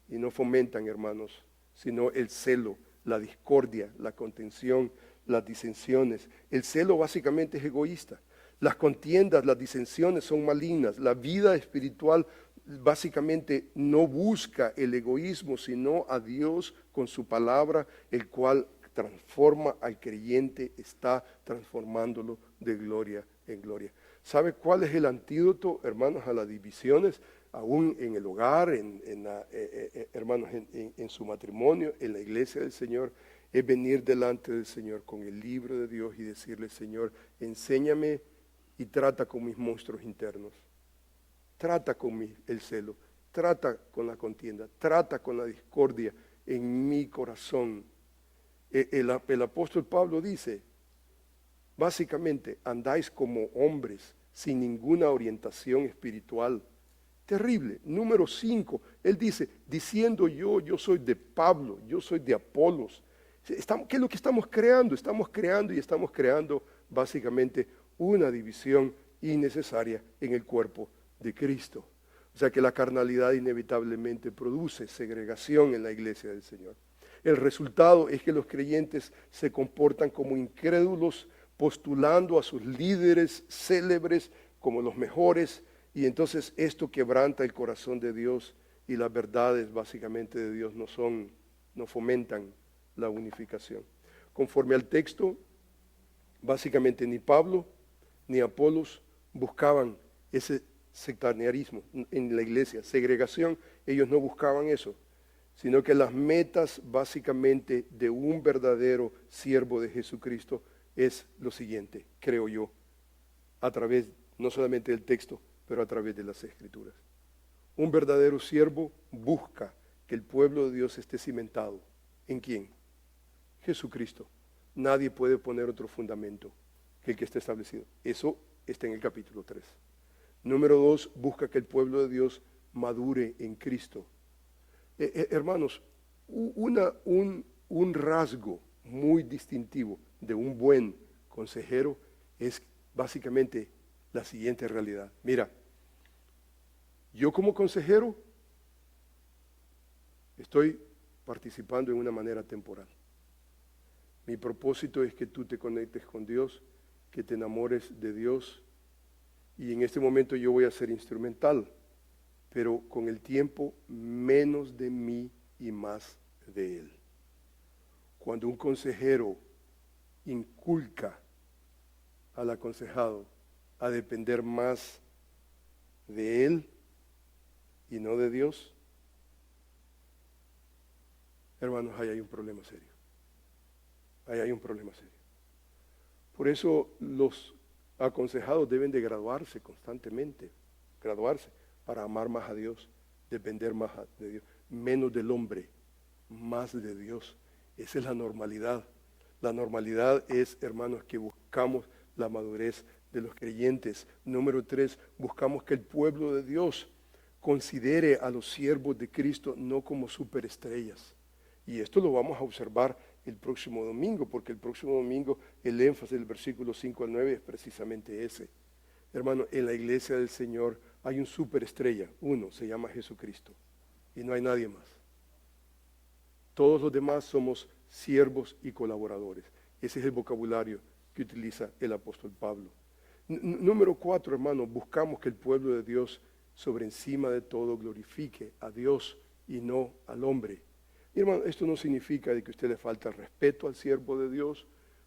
y no fomentan, hermanos, sino el celo, la discordia, la contención, las disensiones. El celo básicamente es egoísta. Las contiendas, las disensiones son malignas. La vida espiritual básicamente no busca el egoísmo, sino a Dios con su palabra, el cual transforma al creyente, está transformándolo de gloria en gloria. ¿Sabe cuál es el antídoto, hermanos, a las divisiones? Aún en el hogar, hermanos, en su matrimonio, en la iglesia del Señor, es venir delante del Señor con el libro de Dios y decirle, Señor, enséñame y trata con mis monstruos internos. Trata con el celo, trata con la contienda, trata con la discordia en mi corazón. El apóstol Pablo dice, básicamente, andáis como hombres sin ninguna orientación espiritual. Terrible. Número 5, él dice, diciendo yo soy de Pablo, yo soy de Apolos. ¿Qué es lo que estamos creando? Estamos creando básicamente una división innecesaria en el cuerpo de Cristo. O sea que la carnalidad inevitablemente produce segregación en la iglesia del Señor. El resultado es que los creyentes se comportan como incrédulos, postulando a sus líderes célebres como los mejores, y entonces esto quebranta el corazón de Dios, y las verdades básicamente de Dios no fomentan la unificación. Conforme al texto, básicamente ni Pablo ni Apolos buscaban ese sectarianismo en la iglesia, segregación. Ellos no buscaban eso, sino que las metas básicamente de un verdadero siervo de Jesucristo es lo siguiente, creo yo, a través no solamente del texto, pero a través de las Escrituras. Un verdadero siervo busca que el pueblo de Dios esté cimentado. ¿En quién? Jesucristo. Nadie puede poner otro fundamento que el que está establecido. Eso está en el capítulo 3. Número 2, busca que el pueblo de Dios madure en Cristo. Hermanos, un rasgo muy distintivo de un buen consejero es básicamente la siguiente realidad. Mira, yo como consejero estoy participando en una manera temporal. Mi propósito es que tú te conectes con Dios, que te enamores de Dios, y en este momento yo voy a ser instrumental, pero con el tiempo menos de mí y más de Él. Cuando un consejero inculca al aconsejado a depender más de Él y no de Dios, hermanos, ahí hay un problema serio. Ahí hay un problema serio. Por eso los aconsejados deben de graduarse constantemente, graduarse para amar más a Dios, depender más de Dios, menos del hombre, más de Dios. Esa es la normalidad. La normalidad es, hermanos, que buscamos la madurez de los creyentes. Número 3, buscamos que el pueblo de Dios considere a los siervos de Cristo no como superestrellas. Y esto lo vamos a observar el próximo domingo, porque el próximo domingo el énfasis del versículo 5 al 9 es precisamente ese. Hermano, en la iglesia del Señor Hay un superestrella, uno, se llama Jesucristo, y no hay nadie más. Todos los demás somos siervos y colaboradores. Ese es el vocabulario que utiliza el apóstol Pablo. Número 4, hermanos, buscamos que el pueblo de Dios sobre encima de todo glorifique a Dios y no al hombre. Y hermano, esto no significa de que usted le falta el respeto al siervo de Dios.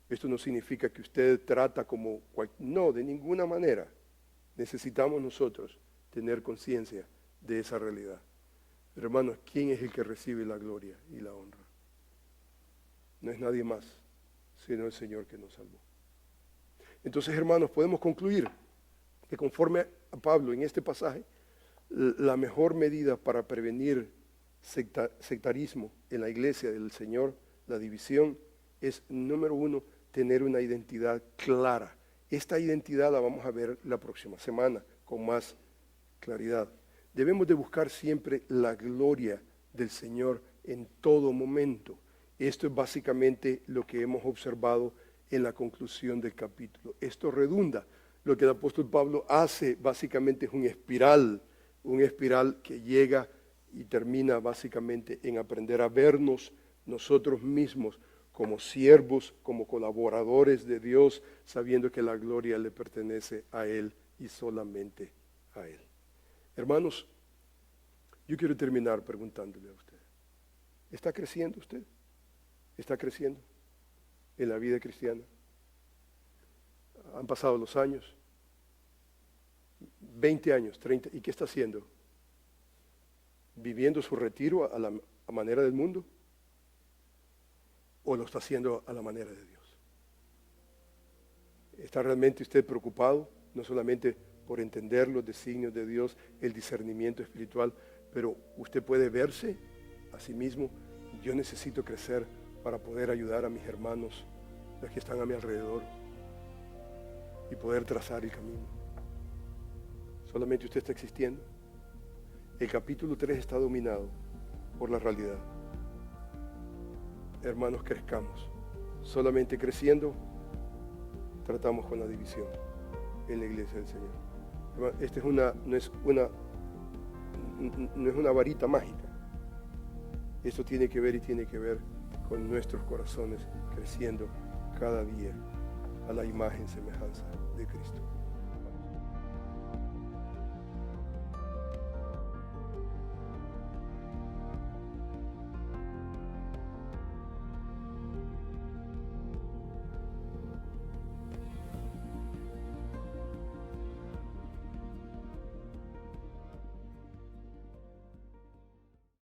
Esto no significa que usted trata como no, de ninguna manera. Necesitamos nosotros tener conciencia de esa realidad. Pero hermanos, ¿quién es el que recibe la gloria y la honra? No es nadie más, sino el Señor que nos salvó. Entonces, hermanos, podemos concluir que conforme a Pablo en este pasaje, la mejor medida para prevenir sectarismo en la iglesia del Señor, la división, es, número 1, tener una identidad clara. Esta identidad la vamos a ver la próxima semana con más claridad. Debemos de buscar siempre la gloria del Señor en todo momento. Esto es básicamente lo que hemos observado en la conclusión del capítulo. Esto redunda. Lo que el apóstol Pablo hace básicamente es un espiral que llega y termina básicamente en aprender a vernos nosotros mismos como siervos, como colaboradores de Dios, sabiendo que la gloria le pertenece a Él y solamente a Él. Hermanos, yo quiero terminar preguntándole a usted, ¿está creciendo usted? ¿Está creciendo en la vida cristiana? Han pasado los años, 20 años, 30, ¿y qué está haciendo? ¿Viviendo su retiro a la manera del mundo? ¿O lo está haciendo a la manera de Dios? ¿Está realmente usted preocupado, no solamente por entender los designios de Dios, el discernimiento espiritual, pero usted puede verse a sí mismo? Yo necesito crecer para poder ayudar a mis hermanos, los que están a mi alrededor, y poder trazar el camino. Solamente usted está existiendo. El capítulo 3 está dominado por la realidad. Hermanos, crezcamos. Solamente creciendo tratamos con la división en la iglesia del Señor. Esta no es una varita mágica. Esto tiene que ver con nuestros corazones creciendo cada día a la imagen y semejanza de Cristo.